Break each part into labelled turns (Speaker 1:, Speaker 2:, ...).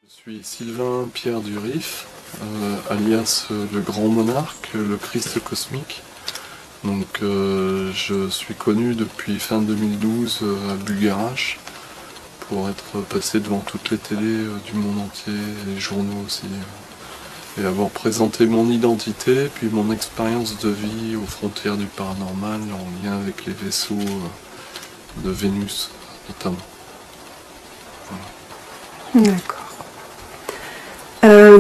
Speaker 1: Je suis Sylvain Pierre Durif, alias le Grand Monarque, le Christ cosmique. Donc, je suis connu depuis fin 2012 à Bugarach pour être passé devant toutes les télés du monde entier, les journaux aussi, et avoir présenté mon identité puis mon expérience de vie aux frontières du paranormal en lien avec les vaisseaux de Vénus notamment.
Speaker 2: Voilà. D'accord.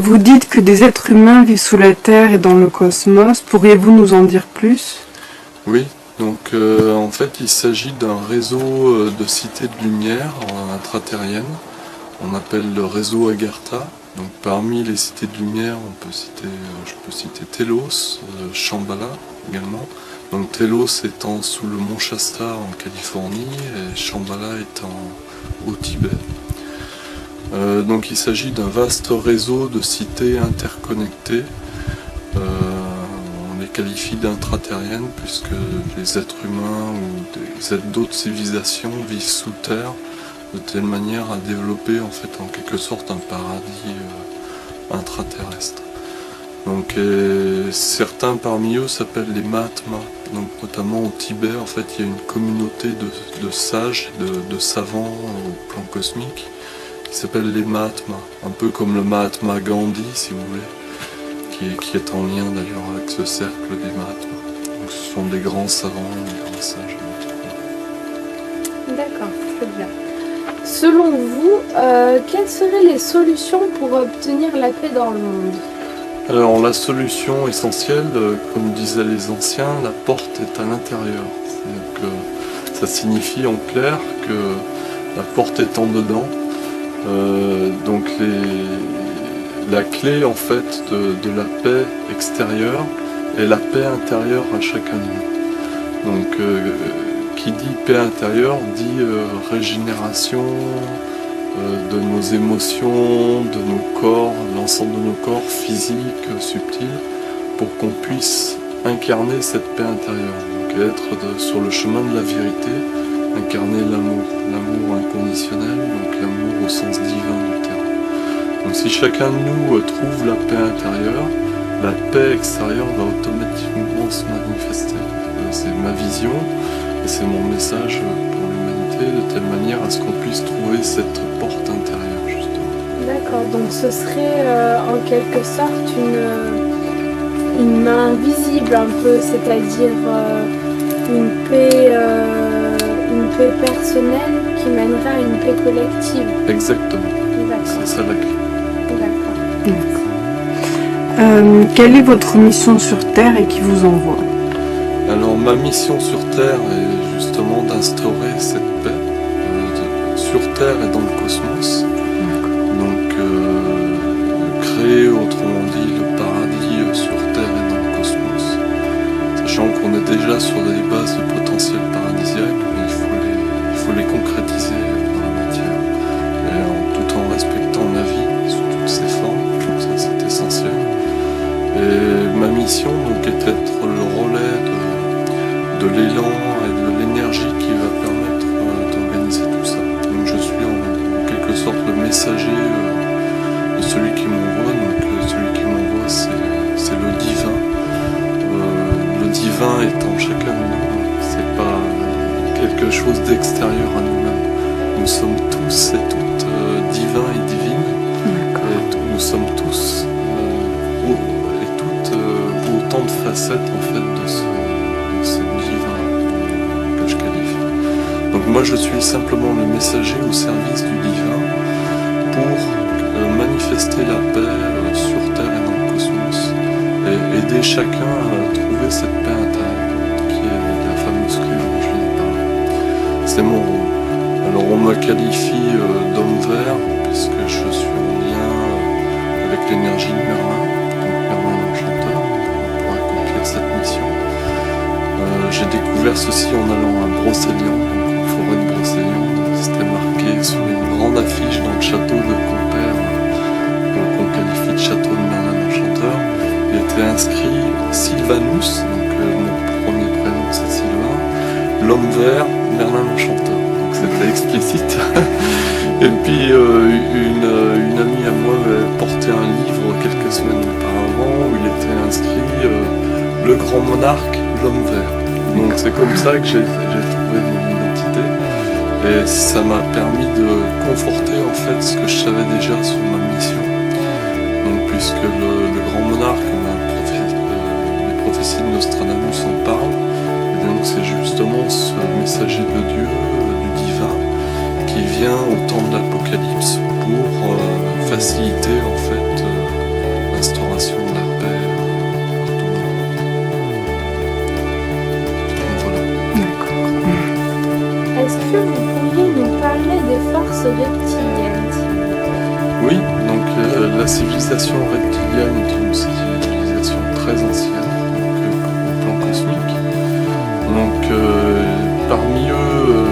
Speaker 2: Vous dites que des êtres humains vivent sous la Terre et dans le cosmos. Pourriez-vous nous en dire plus?
Speaker 1: Oui, donc en fait il s'agit d'un réseau de cités de lumière intraterriennes. On appelle le réseau Agartha. Donc parmi les cités de lumière, je peux citer Telos, Shambhala également. Donc Telos étant sous le mont Shasta en Californie et Shambhala étant au Tibet. Donc il s'agit d'un vaste réseau de cités interconnectées. On les qualifie d'intraterriennes puisque les êtres humains ou des êtres d'autres civilisations vivent sous terre de telle manière à développer en fait en quelque sorte un paradis intraterrestre. Donc certains parmi eux s'appellent les Mahatmas. Donc notamment au Tibet en fait il y a une communauté de sages, de savants au plan cosmique qui s'appelle les Mahatmas, un peu comme le Mahatma Gandhi si vous voulez, qui est en lien d'ailleurs avec ce cercle des Mahatmas. Donc ce sont des grands savants, des grands sages.
Speaker 3: D'accord, très bien. Selon vous, quelles seraient les solutions pour obtenir la paix dans le monde?
Speaker 1: Alors la solution essentielle, comme disaient les anciens, la porte est à l'intérieur. Ça signifie en clair que la porte est en dedans. Donc la clé en fait de la paix extérieure est la paix intérieure à chacun de nous. Donc qui dit paix intérieure dit régénération de nos émotions, de nos corps, l'ensemble de nos corps physiques, subtils, pour qu'on puisse incarner cette paix intérieure. Donc être sur le chemin de la vérité, incarner l'amour inconditionnel, donc l'amour au sens divin du terme. Donc si chacun de nous trouve la paix intérieure, la paix extérieure va automatiquement se manifester. C'est ma vision et c'est mon message pour l'humanité, de telle manière à ce qu'on puisse trouver cette porte intérieure justement.
Speaker 3: D'accord, donc ce serait en quelque sorte une main invisible un peu, c'est-à-dire une paix personnelle qui mènerait à une paix collective.
Speaker 1: Exactement, c'est ça la clé.
Speaker 2: D'accord. Quelle est votre mission sur Terre et qui vous envoie?
Speaker 1: Alors ma mission sur Terre est justement d'instaurer cette paix sur Terre et dans le cosmos. Donc créer autrement dit le paradis sur Terre et dans le cosmos. Sachant qu'on est déjà sur des bases de potentiel paradisiaque, mais il faut les concrétiser dans la matière. Et tout en respectant la vie sous toutes ses formes, ça c'est essentiel. Et ma mission donc est d'être le relais de l'élan et de l'énergie qui va permettre d'organiser tout ça. Donc je suis en quelque sorte le messager de celui qui m'envoie. Donc celui qui m'envoie c'est le divin. Le divin est en chacun de nous. C'est pas quelque chose d'extérieur à nous-mêmes. Nous sommes tous et toutes divins et divines. Et nous sommes tous et toutes autant de facettes en fait de ce divin que je qualifie. Donc moi je suis simplement le messager au service du divin pour manifester la paix sur Terre et dans le cosmos et aider chacun à trouver cette paix intérieure qui est la fameuse clé dont je viens de parler. C'est mon rôle. Alors on me qualifie d'homme vert puisque je suis en lien avec l'énergie de Merlin, donc Merlin l'Enchanteur, pour accomplir cette mission. J'ai découvert ceci en allant à Brocéliande, donc en forêt de Brocéliande. C'était marqué sur une grande affiche dans le château de Compère, qu'on qualifie de château de Merlin l'Enchanteur. Il était inscrit Sylvanus, donc mon premier prénom c'est Sylvain, l'homme vert, Merlin l'Enchanteur. Donc c'était explicite. Et puis une amie à moi grand monarque, l'homme vert. Donc c'est comme ça que j'ai trouvé mon identité. Et ça m'a permis de conforter en fait ce que je savais déjà sur ma mission. Donc puisque le grand monarque, les prophéties de Nostradamus en parlent, et donc c'est justement ce messager de Dieu, du divin, qui vient au temps de l'Apocalypse pour faciliter en fait l'instauration de la paix partout. Donc voilà.
Speaker 3: Est-ce que vous pourriez nous parler des forces reptiliennes?
Speaker 1: Oui, donc la civilisation reptilienne est une civilisation très ancienne, donc, au plan cosmique. Donc parmi eux,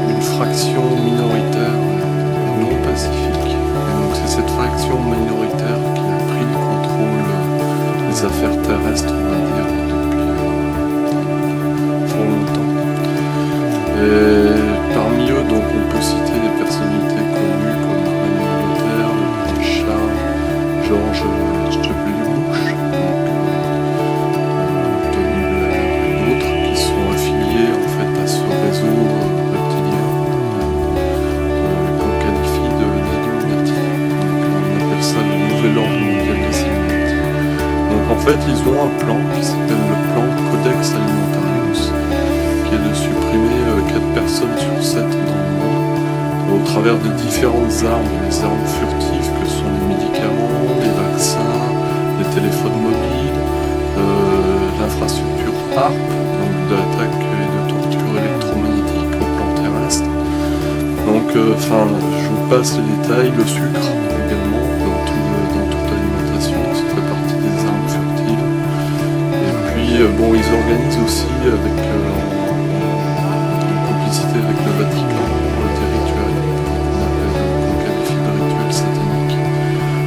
Speaker 1: une fraction minoritaire non pacifique. Et donc c'est cette fraction minoritaire qui a pris le contrôle des affaires terrestres, on va dire, depuis fort longtemps. Et parmi eux, donc on peut citer des personnalités connues comme la reine d'Angleterre, le prince Charles, George W. Bush, Tony Blair et d'autres qui sont affiliés en fait à ce réseau reptilien qu'on qualifie d'Illuminati. On appelle ça le nouvel ordre mondial des Illuminati. Donc en fait ils ont un plan qui s'appelle le plan Codex Alimentarius, qui est de supprimer 4 personnes sur 7 dans le monde au travers de différentes armes, les armes furtives que sont les médicaments, les vaccins, les téléphones mobiles, l'infrastructure HARP, donc d'attaque et de torture électromagnétique au plan terrestre. Donc je vous passe les détails, le sucre également, dans toute l'alimentation, ça fait partie des armes furtives. Et puis ils organisent aussi avec avec le Vatican, des rituels qu'on qualifie de rituels sataniques,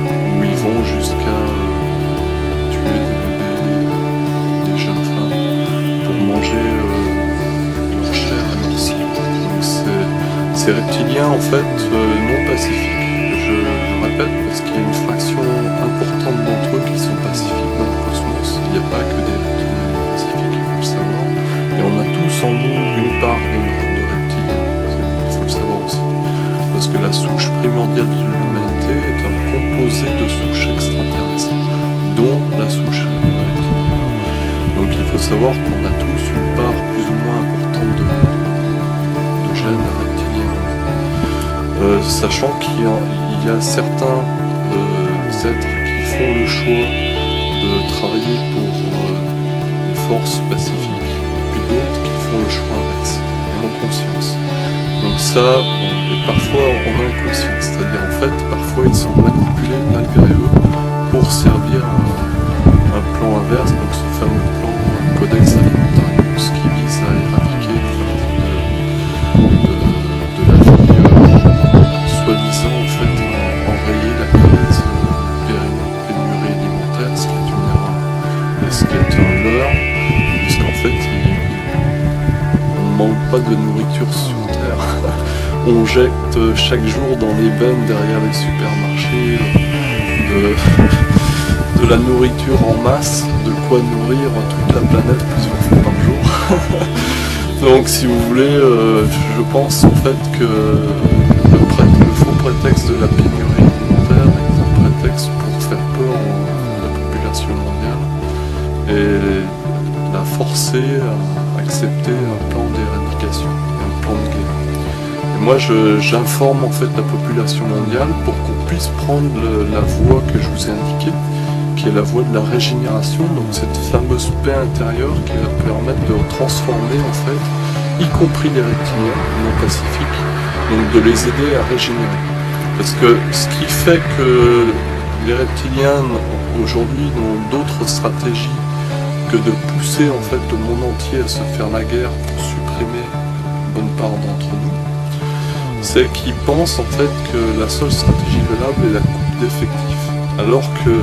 Speaker 1: où ils vont jusqu'à tuer des bébés, des jeunes femmes, pour manger leur chair et leur sang. Donc ces reptiliens en fait non pacifiques. Je le répète parce qu'il y a une fraction importante d'entre eux qui sont pacifiques dans le cosmos. Il n'y a pas que des reptiliens non pacifiques, il faut le savoir. Et on a tous en nous une part de parce que la souche primordiale de l'humanité est un composé de souches extraterrestres, dont la souche reptilienne. Donc il faut savoir qu'on a tous une part plus ou moins importante de gènes reptiliens. Sachant qu'il y a certains êtres qui font le choix de travailler pour les forces pacifiques, et puis d'autres qui font le choix inverse, en conscience. Donc ça, et parfois en inconscient, c'est-à-dire en fait, parfois ils sont manipulés malgré eux pour servir un plan inverse, donc ce fameux plan Codex Alimentarius qui vise à éradiquer une partie de la vie, soi-disant en fait enrayer la crise pénurie alimentaire, ce qui est une erreur, et ce qui est un leurre, puisqu'en fait on ne manque pas de nourriture sur Terre. On jette chaque jour dans les bennes derrière les supermarchés de la nourriture en masse, de quoi nourrir toute la planète plusieurs fois par jour. Donc si vous voulez, je pense en fait que le faux prétexte de la pénurie alimentaire est un prétexte pour faire peur à la population mondiale et la forcer à accepter un plan d'éradication, un plan de guerre. Moi, j'informe en fait la population mondiale pour qu'on puisse prendre la voie que je vous ai indiquée, qui est la voie de la régénération, donc cette fameuse paix intérieure qui va permettre de transformer en fait, y compris les reptiliens non pacifiques, donc de les aider à régénérer. Parce que ce qui fait que les reptiliens aujourd'hui n'ont d'autres stratégies que de pousser en fait le monde entier à se faire la guerre pour supprimer une bonne part d'entre nous, c'est qu'ils pensent en fait que la seule stratégie valable est la coupe d'effectifs. Alors que,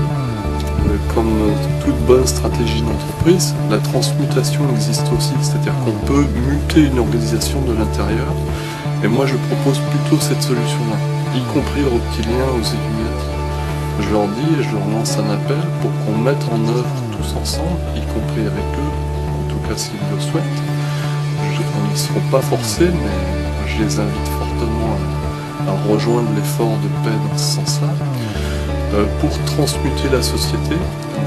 Speaker 1: comme toute bonne stratégie d'entreprise, la transmutation existe aussi, c'est-à-dire qu'on peut muter une organisation de l'intérieur. Et moi je propose plutôt cette solution-là, y compris aux reptiliens, aux Illuminati. Je leur dis et je leur lance un appel pour qu'on mette en œuvre tous ensemble, y compris avec eux, en tout cas s'ils le souhaitent. Ils ne seront pas forcés, mais je les invite fortement à rejoindre l'effort de paix dans ce sens-là, pour transmuter la société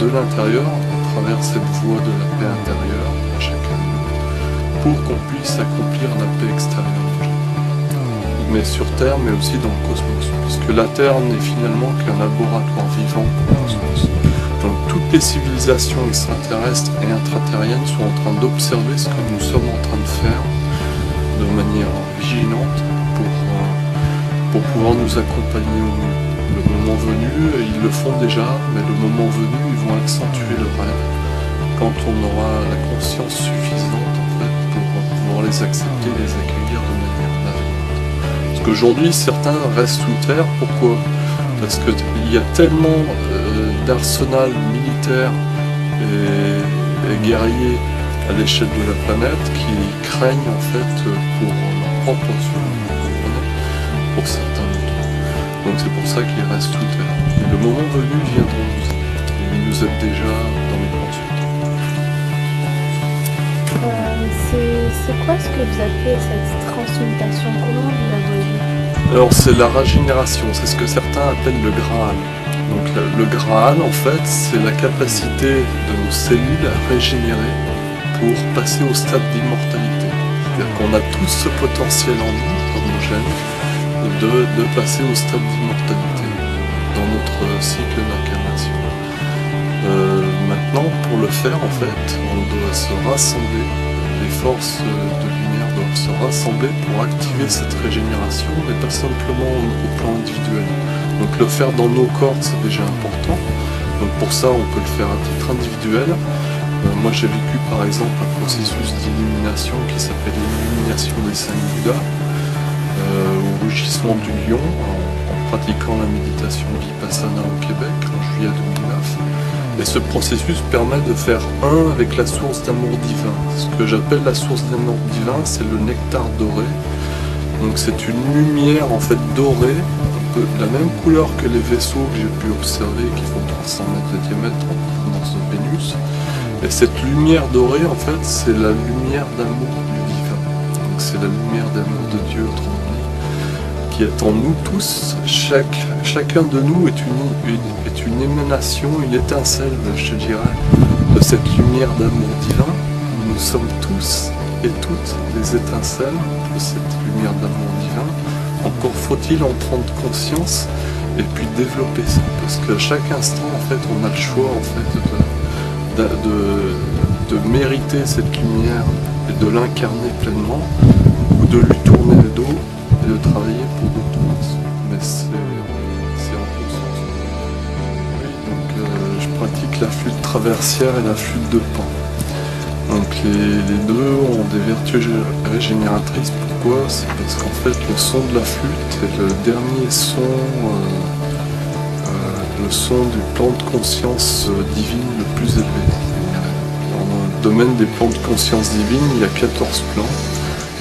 Speaker 1: de l'intérieur à travers cette voie de la paix intérieure à chacun de nous, pour qu'on puisse accomplir la paix extérieure. Mais sur Terre, mais aussi dans le cosmos, puisque la Terre n'est finalement qu'un laboratoire vivant pour le cosmos. Donc toutes les civilisations extraterrestres et intraterriennes sont en train d'observer ce que nous sommes en train de faire de manière vigilante pour pouvoir nous accompagner au mieux. Le moment venu, ils le font déjà, mais le moment venu, ils vont accentuer le rêve quand on aura la conscience suffisante en fait, pour pouvoir les accepter, les accueillir de manière bienveillante. Parce qu'aujourd'hui, certains restent sous terre. Pourquoi ? Parce qu'il y a tellement d'arsenal militaire et guerriers à l'échelle de la planète qui craignent en fait pour leur propre survie, pour certains d'entre eux. Donc c'est pour ça qu'ils restent sous terre. Et le moment venu, ils viendront nous aider. Et ils nous aident déjà dans les plans sur terre.
Speaker 3: C'est quoi ce que vous appelez cette transmutation? Comment vous la voyez?
Speaker 1: Alors c'est la régénération, c'est ce que certains appellent le Graal. Donc le Graal en fait c'est la capacité de nos cellules à régénérer pour passer au stade d'immortalité. C'est-à-dire qu'on a tous ce potentiel en nous, dans nos gènes, de passer au stade d'immortalité dans notre cycle d'incarnation. Maintenant pour le faire en fait on doit se rassembler, les forces de lumière doivent se rassembler pour activer cette régénération, mais pas simplement au plan individuel. Donc le faire dans nos corps, c'est déjà important. Donc pour ça, on peut le faire à titre individuel. Moi, j'ai vécu par exemple un processus d'illumination qui s'appelle l'illumination des 5 Bouddhas, au rugissement du lion, en pratiquant la méditation Vipassana au Québec en juillet 2009. Et ce processus permet de faire un avec la source d'amour divin. Ce que j'appelle la source d'amour divin, c'est le nectar doré. Donc c'est une lumière en fait dorée, un peu de la même couleur que les vaisseaux que j'ai pu observer qui font 300 mètres de diamètre en provenance de Vénus. Et cette lumière dorée, en fait, c'est la lumière d'amour du divin. Donc c'est la lumière d'amour de Dieu, autrement dit, qui est en nous tous. Chacun de nous est une émanation, une étincelle, je te dirais, de cette lumière d'amour divin. Nous sommes tous et toutes des étincelles de cette lumière d'amour divin. Encore faut-il en prendre conscience et puis développer ça. Parce qu'à chaque instant, en fait, on a le choix, en fait, de mériter cette lumière et de l'incarner pleinement, ou de lui tourner le dos et de travailler pour d'autres. Mais c'est en conscience. Oui, donc je pratique la flûte traversière et la flûte de Pan. Donc les deux ont des vertus régénératrices. Pourquoi? C'est parce qu'en fait le son de la flûte est le dernier son, le son du plan de conscience divine le plus élevé. Dans le domaine des plans de conscience divine, il y a 14 plans.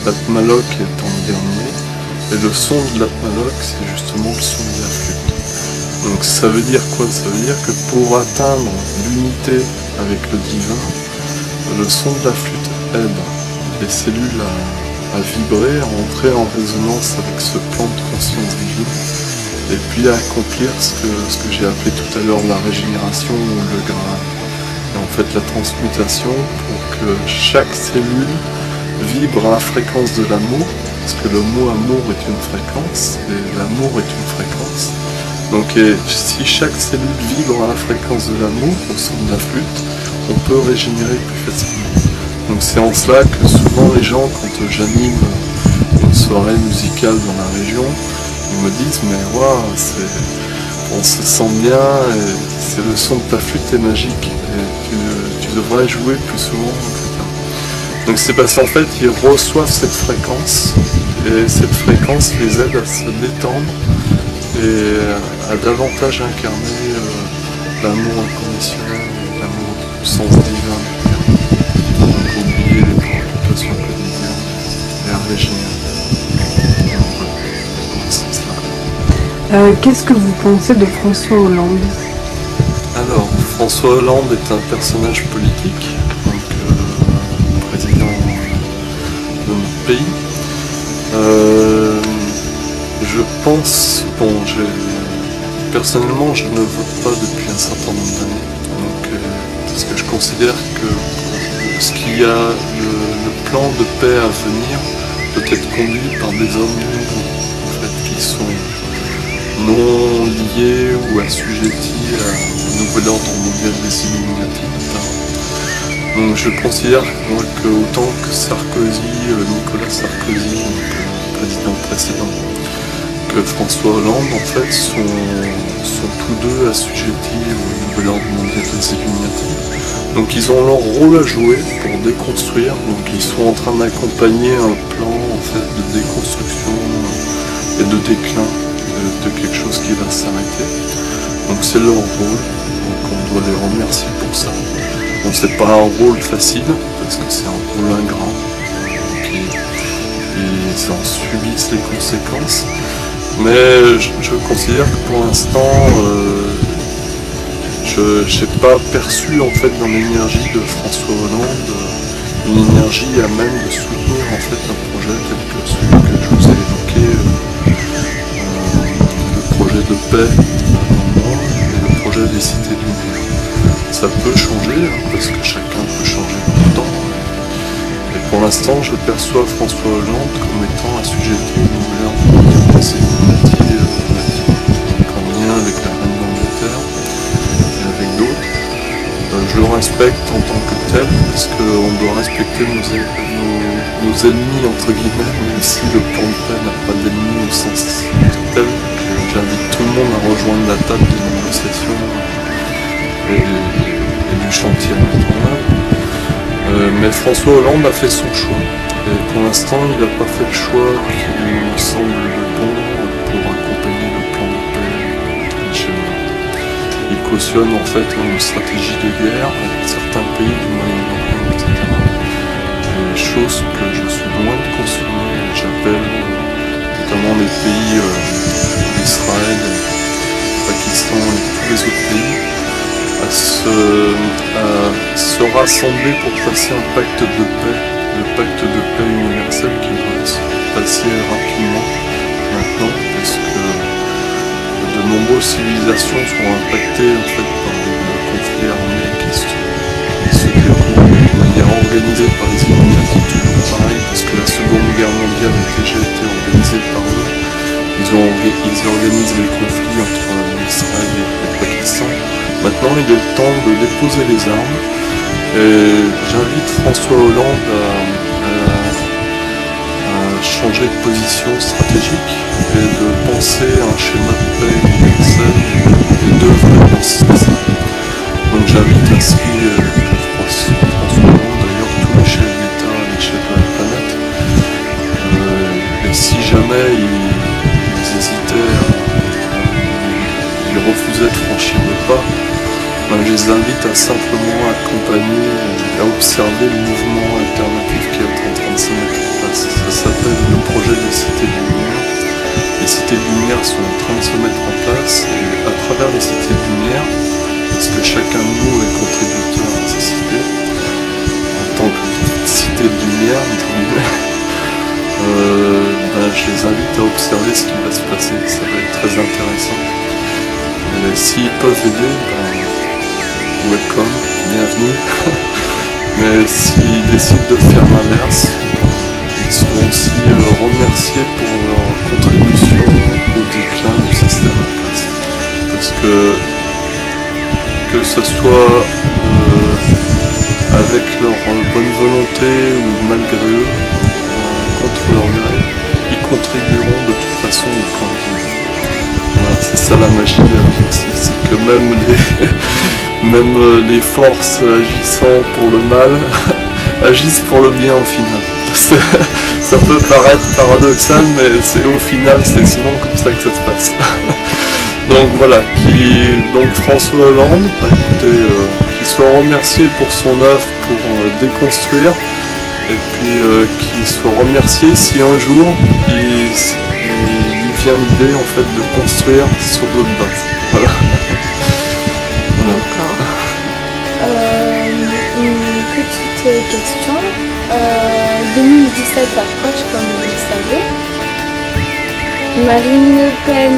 Speaker 1: L'Atmalok est en dernier. Et le son de l'Atmalok, c'est justement le son de la flûte. Donc ça veut dire quoi? Ça veut dire que pour atteindre l'unité avec le divin, le son de la flûte aide les cellules à vibrer, à entrer en résonance avec ce plan de conscience divine, et puis à accomplir ce que j'ai appelé tout à l'heure la régénération ou le Graal. Et en fait la transmutation pour que chaque cellule vibre à la fréquence de l'amour, parce que le mot amour est une fréquence, et l'amour est une fréquence. Donc si chaque cellule vibre à la fréquence de l'amour, au son de la flûte, on peut régénérer plus facilement. Donc c'est en cela que souvent les gens, quand j'anime une soirée musicale dans la région, ils me disent mais waouh, on se sent bien, et c'est le son de ta flûte est magique, et tu devrais jouer plus souvent, etc. Donc c'est parce qu'en fait ils reçoivent cette fréquence, et cette fréquence les aide à se détendre et à davantage incarner l'amour inconditionnel, l'amour du sens divin du terme. Donc oublier les préoccupations quotidiennes et à régénérer.
Speaker 2: Qu'est-ce que vous pensez de François Hollande?
Speaker 1: Alors, François Hollande est un personnage politique, donc président de notre pays. Je pense, personnellement, je ne vote pas depuis un certain nombre d'années, donc, parce que je considère que ce qu'il y a, le plan de paix à venir peut être conduit par des hommes nouveaux, en fait, qui sont non liés ou assujettis au nouvel ordre mondial des Illuminati, notamment. Donc je considère moi, que autant que Nicolas Sarkozy, donc, le président précédent, que François Hollande, en fait, sont tous deux assujettis au nouvel ordre mondial des Illuminati. Donc ils ont leur rôle à jouer pour déconstruire, donc ils sont en train d'accompagner un plan en fait, de déconstruction et de déclin de quelque chose qui va s'arrêter. Donc c'est leur rôle, donc on doit les remercier pour ça. Bon, c'est pas un rôle facile, parce que c'est un rôle ingrat, donc ils en subissent les conséquences. Mais je considère que pour l'instant, je n'ai pas perçu en fait dans l'énergie de François Hollande une énergie à même de soutenir en fait un projet tel que celui que je vous ai évoqué, le projet de paix dans le monde et le projet des cités lunaires. Ça peut changer, parce que chacun peut changer tout le temps. Et pour l'instant, je perçois François Hollande comme étant assujetti au nouvel ordre mondial des Illuminati, en lien avec la reine d'Angleterre et avec d'autres. Je le respecte en tant que tel, parce qu'on doit respecter nos ennemis, entre guillemets, même si le plan de paix n'a pas d'ennemis au sens tel. J'invite tout le monde à rejoindre la table des négociations et du chantier à mettre en œuvre. Mais François Hollande a fait son choix. Et pour l'instant, il n'a pas fait le choix qui lui semble le bon pour accompagner le plan de paix chez nous. Il cautionne en fait une stratégie de guerre avec certains pays du Moyen-Orient, etc. Des choses que je suis loin de cautionner. J'appelle notamment les pays d'Israël, Pakistan et tous les autres pays à se rassembler pour passer un pacte de paix, le pacte de paix universel qui va se passer rapidement maintenant, parce que de nombreuses civilisations sont impactées en fait par le conflit armé qui se déroule de manière organisée par les Illuminati, toujours pareil, parce que la Seconde Guerre mondiale a déjà été organisée par eux. Ils organisent les conflits entre Israël et le Pakistan. Maintenant, il est le temps de déposer les armes. Et j'invite François Hollande à changer de position stratégique et de penser à un schéma de paix universel et d'œuvrer dans ce sens. Donc j'invite ainsi François Hollande, d'ailleurs tous les chefs d'État à l'échelle de la planète. Et si jamais ils hésitaient, ils refusaient de franchir le pas, je les invite à simplement accompagner et à observer le mouvement alternatif qui est en train de se mettre en place. Ça s'appelle le projet des cités de lumière. Les cités de lumière sont en train de se mettre en place et à travers les cités de lumière, parce que chacun de nous est contributeur à ces cités, en tant que cité de lumière, je les invite à observer ce qui va se passer. Ça va être très intéressant. Et s'ils peuvent aider, welcome, bienvenue. Mais s'ils décident de faire l'inverse, ils seront aussi remerciés pour leur contribution au déclin du système en place. Parce que ce soit avec leur bonne volonté ou malgré eux, contre leur gré, ils contribueront de toute façon au point de vue. Voilà, c'est ça la magie de la vie aussi, c'est que même les forces agissant pour le mal agissent pour le bien au final. Ça peut paraître paradoxal, mais au final c'est souvent comme ça que ça se passe. Donc voilà, donc François Hollande, écoutez, qu'il soit remercié pour son œuvre pour déconstruire, et puis qu'il soit remercié si un jour il lui vient l'idée en fait de construire sur d'autres bases. Voilà.
Speaker 2: D'accord.
Speaker 3: question. 2017 approche, comme vous le savez. Marine Le Pen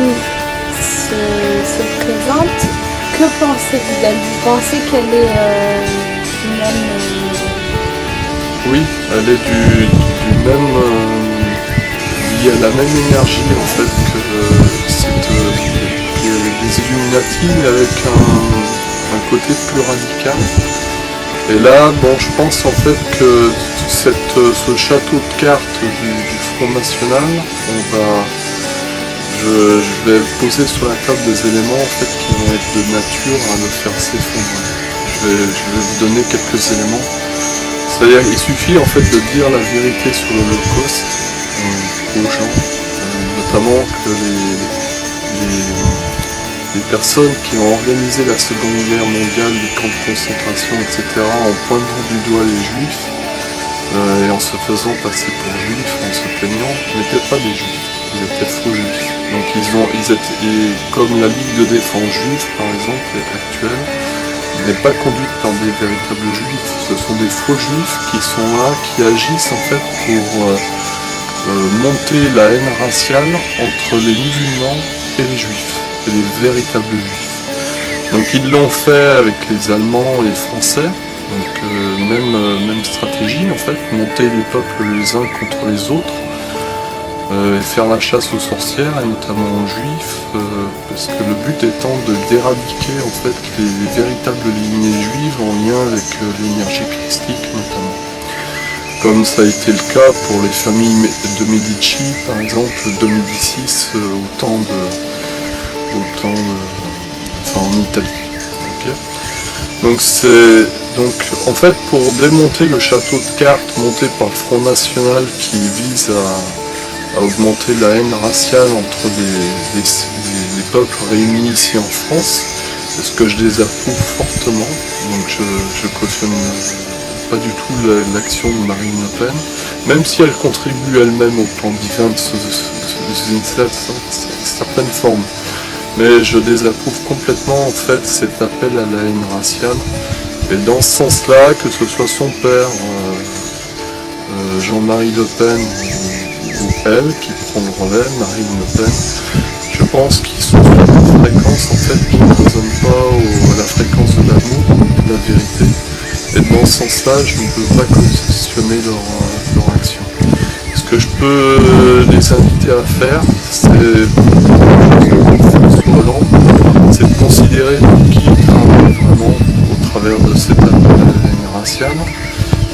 Speaker 3: se présente. Que pensez-vous d'elle? Vous pensez qu'elle est même...
Speaker 1: Oui, elle est du même... il y a la même énergie en fait que les Illuminati, mais avec un côté plus radical. Et là, bon, je pense en fait que ce château de cartes du Front National, je vais poser sur la table des éléments en fait qui vont être de nature à le faire s'effondrer. Je vais vous donner quelques éléments. C'est-à-dire qu'il suffit en fait de dire la vérité sur l'Holocauste aux gens, notamment que les personnes qui ont organisé la Seconde Guerre mondiale, les camps de concentration, etc., en pointant du doigt les juifs, et en se faisant passer pour juifs, en se plaignant, n'étaient pas des juifs, ils étaient faux juifs. Donc ils étaient, comme la Ligue de défense juive, par exemple, actuelle, n'est pas conduite par des véritables juifs. Ce sont des faux juifs qui sont là, qui agissent en fait pour monter la haine raciale entre les musulmans et les juifs. Et les véritables juifs. Donc ils l'ont fait avec les Allemands et les Français, donc même stratégie en fait, monter les peuples les uns contre les autres, et faire la chasse aux sorcières, et notamment aux juifs, parce que le but étant d'éradiquer en fait les véritables lignées juives en lien avec l'énergie christique notamment. Comme ça a été le cas pour les familles de Medici, par exemple, de Médicis, en Italie. Okay. Donc en fait pour démonter le château de cartes monté par le Front National qui vise à augmenter la haine raciale entre les peuples réunis ici en France, c'est ce que je désapprouve fortement. Donc je cautionne pas du tout l'action de Marine Le Pen, même si elle contribue elle-même au plan divin de une certaine forme. Mais je désapprouve complètement en fait cet appel à la haine raciale. Et dans ce sens-là, que ce soit son père, Jean-Marie Le Pen, ou elle qui prend le relais, Marine Le Pen, je pense qu'ils sont sur une fréquence en fait qui ne résonne pas à la fréquence de l'amour et de la vérité. Et dans ce sens-là, je ne peux pas cautionner leur action. Ce que je peux les inviter à faire, c'est de considérer qui travaille vraiment au travers de cet appel à la haine raciale,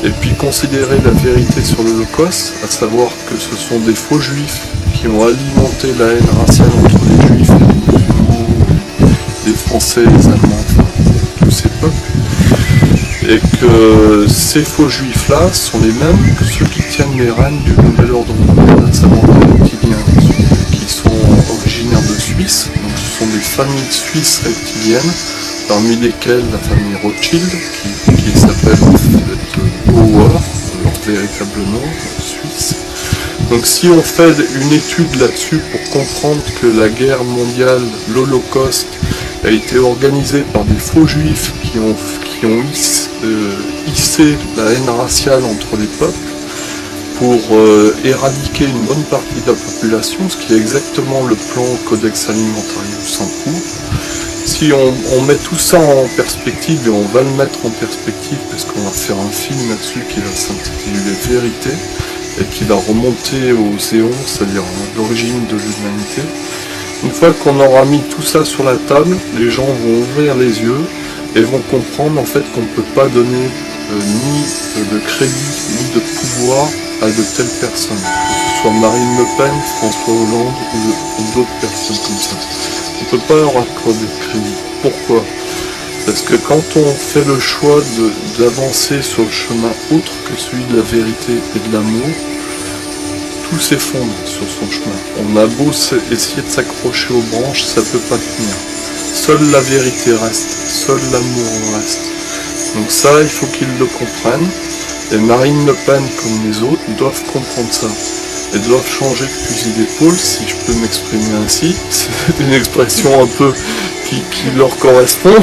Speaker 1: et puis considérer la vérité sur l'Holocauste, à savoir que ce sont des faux juifs qui ont alimenté la haine raciale entre les juifs et les musulmans, les Français, les Allemands, enfin, tous ces peuples. Et que ces faux juifs-là sont les mêmes que ceux qui tiennent les rênes du nouvel ordre mondial, à savoir les reptiliens, qui sont originaires de Suisse. Donc ce sont des familles suisses reptiliennes, parmi lesquelles la famille Rothschild, qui s'appelle en fait Bauer, leur véritable nom, suisse. Donc si on fait une étude là-dessus pour comprendre que la guerre mondiale, l'Holocauste, a été organisée par des faux juifs qui ont hissé la haine raciale entre les peuples pour éradiquer une bonne partie de la population, ce qui est exactement le plan Codex Alimentarius en cours. Si on met tout ça en perspective, et on va le mettre en perspective parce qu'on va faire un film là-dessus qui va s'intituler Vérité et qui va remonter aux éons, c'est-à-dire à l'origine de l'humanité. Une fois qu'on aura mis tout ça sur la table, les gens vont ouvrir les yeux et vont comprendre en fait qu'on ne peut pas donner ni de crédit ni de pouvoir à de telles personnes, que ce soit Marine Le Pen, François Hollande ou d'autres personnes comme ça. On ne peut pas leur accorder de crédit. Pourquoi ? Parce que quand on fait le choix d'avancer sur le chemin autre que celui de la vérité et de l'amour, tout s'effondre sur son chemin. On a beau essayer de s'accrocher aux branches, ça ne peut pas tenir. Seule la vérité reste, seul l'amour reste. Donc ça, il faut qu'ils le comprennent. Et Marine Le Pen, comme les autres, doivent comprendre ça. Et doivent changer de fusil d'épaule, si je peux m'exprimer ainsi. C'est une expression un peu qui leur correspond.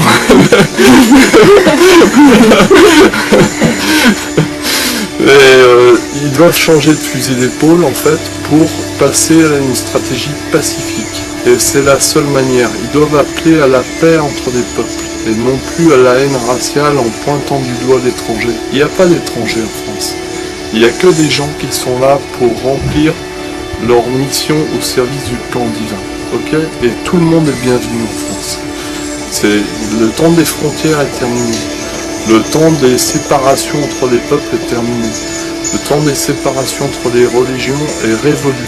Speaker 1: Ils doivent changer de fusil d'épaule en fait pour passer à une stratégie pacifique. Et c'est la seule manière. Ils doivent appeler à la paix entre les peuples et non plus à la haine raciale en pointant du doigt l'étranger. Il n'y a pas d'étrangers en France. Il n'y a que des gens qui sont là pour remplir leur mission au service du plan divin. Ok ? Et tout le monde est bienvenu en France. Le temps des frontières est terminé. Le temps des séparations entre les peuples est terminé. Le temps des séparations entre les religions est révolu.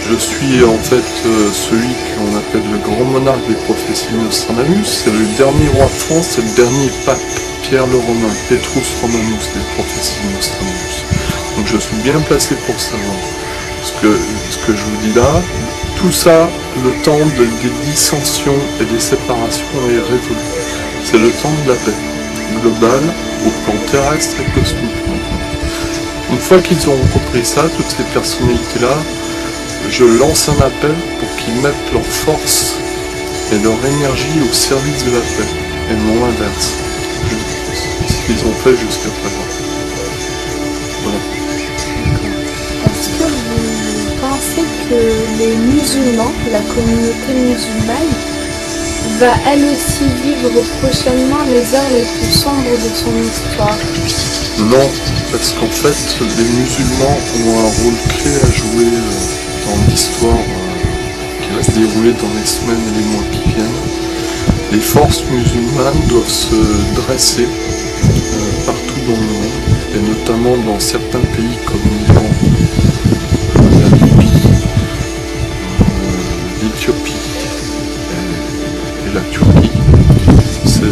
Speaker 1: Je suis en fait celui qu'on appelle le grand monarque des prophéties Nostradamus. C'est le dernier roi de France, c'est le dernier pape, Pierre le Romain, Petrus Romanus des prophéties Nostradamus. Donc je suis bien placé pour savoir. Ce que je vous dis là, tout ça, le temps des dissensions et des séparations est révolu. C'est le temps de la paix globale au plan terrestre et cosmique. Une fois qu'ils auront compris ça, toutes ces personnalités-là, je lance un appel pour qu'ils mettent leur force et leur énergie au service de la paix, et non l'inverse. Ce qu'ils ont fait jusqu'à présent. Voilà.
Speaker 3: Est-ce que vous pensez que les musulmans, la communauté musulmane, va elle aussi vivre prochainement les heures les plus sombres de son histoire?
Speaker 1: Non, parce qu'en fait, les musulmans ont un rôle clé à jouer dans l'histoire qui va se dérouler dans les semaines et les mois qui viennent. Les forces musulmanes doivent se dresser partout dans le monde, et notamment dans certains pays comme l'Iran, la Libye, l'Éthiopie et la Turquie.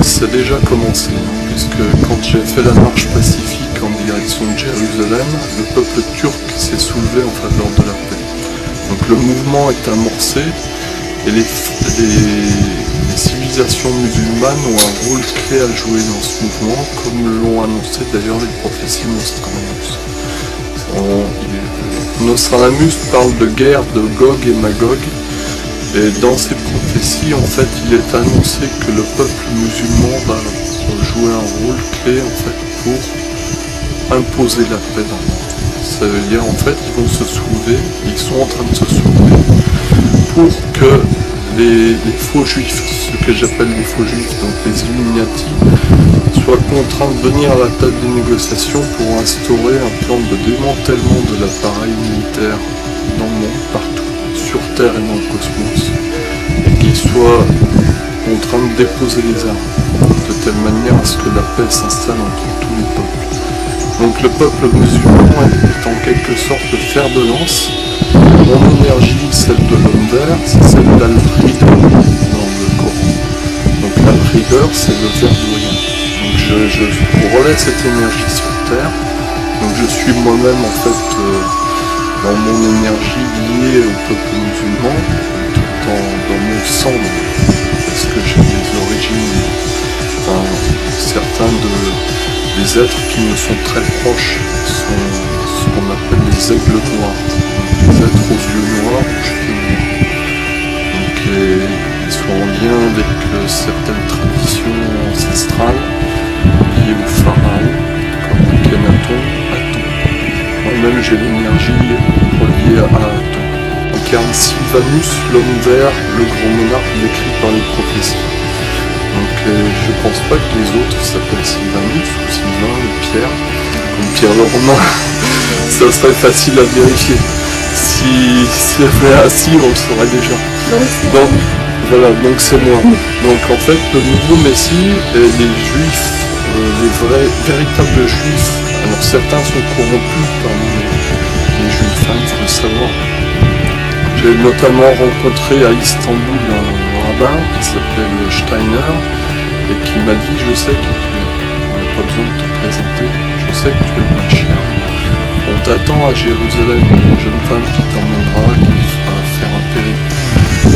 Speaker 1: C'est déjà commencé, puisque quand j'ai fait la marche pacifique en direction de Jérusalem, le peuple turc s'est soulevé en faveur de la paix. Donc le mouvement est amorcé et les civilisations musulmanes ont un rôle clé à jouer dans ce mouvement, comme l'ont annoncé d'ailleurs les prophéties Nostradamus. Nostradamus parle de guerre de Gog et Magog, et dans ces prophéties, en fait, il est annoncé que le peuple musulman va jouer un rôle clé en fait pour imposer la paix dans le monde. Ça veut dire en fait ils vont se soulever, ils sont en train de se soulever pour que les faux juifs, ce que j'appelle les faux juifs, donc les Illuminati, soient contraints de venir à la table des négociations pour instaurer un plan de démantèlement de l'appareil militaire dans le monde, partout, sur Terre et dans le cosmos, et qu'ils soient contraints de déposer les armes, de telle manière à ce que la paix s'installe entre tous les peuples. Donc le peuple musulman est en quelque sorte le fer de lance. Mon énergie, celle de l'homme vert, c'est celle d'Al-Frieder dans le Coran. Donc l'Al-Frieder, c'est le verdoyant. Donc je relais cette énergie sur Terre. Donc je suis moi-même en fait dans mon énergie liée au peuple musulman, dans mon sang, parce que j'ai des origines, certains des êtres qui me sont très proches sont ce qu'on appelle les aigles noirs, des êtres aux yeux noirs, aux cheveux noirs. Donc ils sont en lien avec certaines traditions ancestrales liées au pharaon, comme Akhenaton, Aton. Moi-même j'ai l'énergie reliée à Aton. Incarne Sylvanus, l'homme vert, le grand monarque décrit par les prophéties. Donc je pense pas que les autres s'appellent Sylvanus ou Sylvain ou Pierre, comme Pierre le Romain. Ça serait facile à vérifier. Si c'était ainsi, on le saurait déjà. Donc voilà, donc c'est moi. Donc en fait, le nouveau Messie et les juifs, les véritables juifs, alors certains sont corrompus parmi les juifs, il faut le savoir. J'ai notamment rencontré à Istanbul un rabbin qui s'appelle Steiner et qui m'a dit je sais qui tu es, on n'a pas besoin de te présenter, je sais que tu es le Mashiach. On t'attend à Jérusalem, une jeune femme qui t'emmènera, qui fera faire un périple.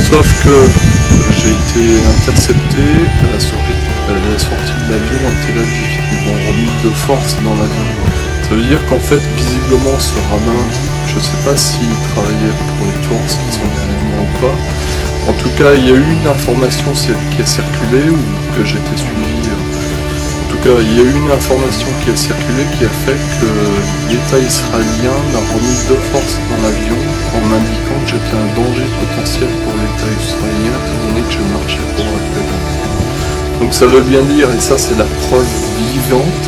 Speaker 1: Sauf que j'ai été intercepté à la sortie de l'avion à Tel Aviv. Ils m'ont remis de force dans l'avion. Ça veut dire qu'en fait, visiblement, ce rabbin, je ne sais pas s'il travaillait pour les tours, s'ils sont événements ou pas. En tout cas, il y a eu une information qui a circulé ou que j'étais suivi, en tout cas, il y a eu une information qui a circulé qui a fait que l'État israélien m'a remis de force dans l'avion en m'indiquant que j'étais un danger potentiel pour l'État israélien, étant donné que je marchais pour la paix. Donc ça veut bien dire, et ça c'est la preuve vivante,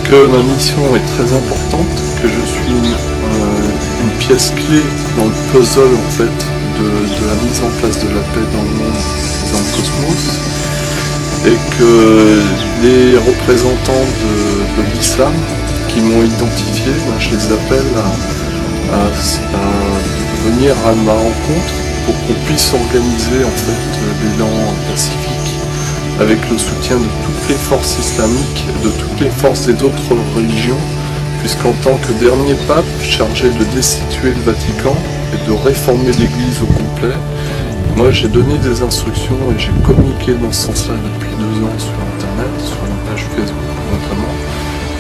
Speaker 1: que ma mission est très importante, que je suis une pièce clé dans le puzzle en fait de la mise en place de la paix dans le monde, dans le cosmos, et que les représentants de l'islam qui m'ont identifié, je les appelle à venir à ma rencontre pour qu'on puisse organiser en fait l'élan pacifique avec le soutien de toutes les forces islamiques, de toutes les forces des autres religions, puisqu'en tant que dernier pape chargé de destituer le Vatican et de réformer l'Église au complet, moi j'ai donné des instructions et j'ai communiqué dans ce sens-là depuis 2 ans sur Internet, sur la page Facebook notamment,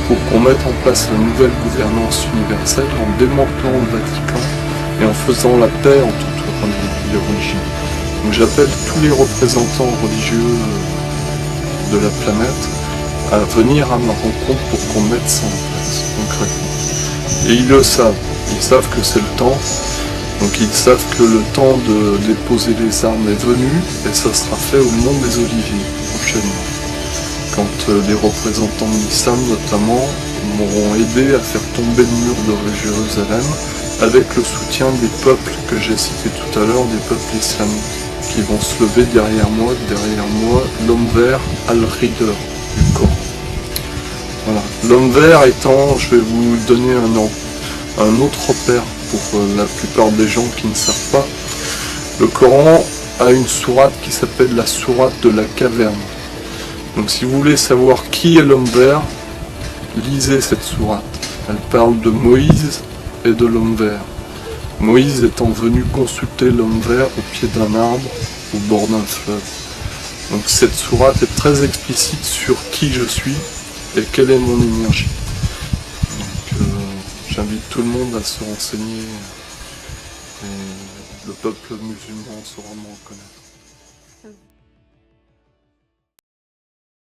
Speaker 1: pour qu'on mette en place la nouvelle gouvernance universelle en démantelant le Vatican et en faisant la paix en toutes les religions. Donc j'appelle tous les représentants religieux de la planète à venir à ma rencontre pour qu'on mette ça en place concrètement. Et ils le savent, ils savent que c'est le temps, donc ils savent que le temps de déposer les armes est venu, et ça sera fait au Mont des Oliviers prochainement. Quand les représentants de l'islam notamment m'auront aidé à faire tomber le mur de Jérusalem avec le soutien des peuples que j'ai cités tout à l'heure, des peuples islamiques, qui vont se lever derrière moi, l'homme vert al-Rider du Coran. Voilà. L'homme vert étant, je vais vous donner un autre repère pour la plupart des gens qui ne savent pas. Le Coran a une sourate qui s'appelle la sourate de la caverne. Donc si vous voulez savoir qui est l'homme vert, lisez cette sourate. Elle parle de Moïse et de l'homme vert. Moïse étant venu consulter l'homme vert au pied d'un arbre, au bord d'un fleuve. Donc cette sourate est très explicite sur qui je suis et quelle est mon énergie. Donc j'invite tout le monde à se renseigner et le peuple musulman saura m'en reconnaître.